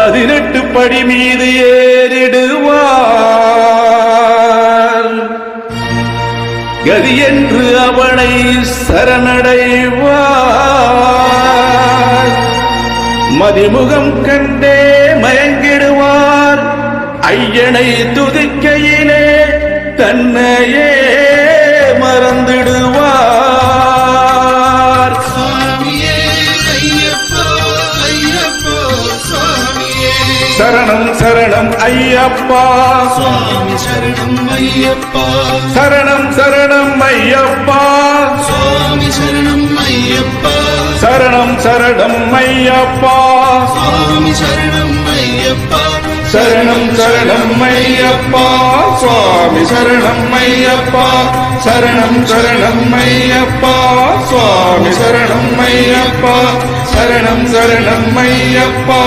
18 படி மீது ஏறிடுவார். கதி என்று அவனை சரணடைவார். மதிமுகம் கண்டே மயங்கிடுவார். ஐயனை துதிக்கையிலே தன்னையே மறந்துடுவார். சரணம் சரணம் ஐயப்பா சுவாமி சரணம் ஐயப்பா சரணம் சரணம் ஐயப்பா சுவாமி சரணம் ஐயப்பா சரணம் சரணம் ஐயப்பா சுவாமி சரணம் ஐயப்பா சரணம் சரணம் ஐயப்பா சுவாமி சரணம் ஐயப்பா சரணம் சரணம் ஐயப்பா சுவாமி சரணம் ஐயப்பா சரணம் சரணம் ஐயப்பா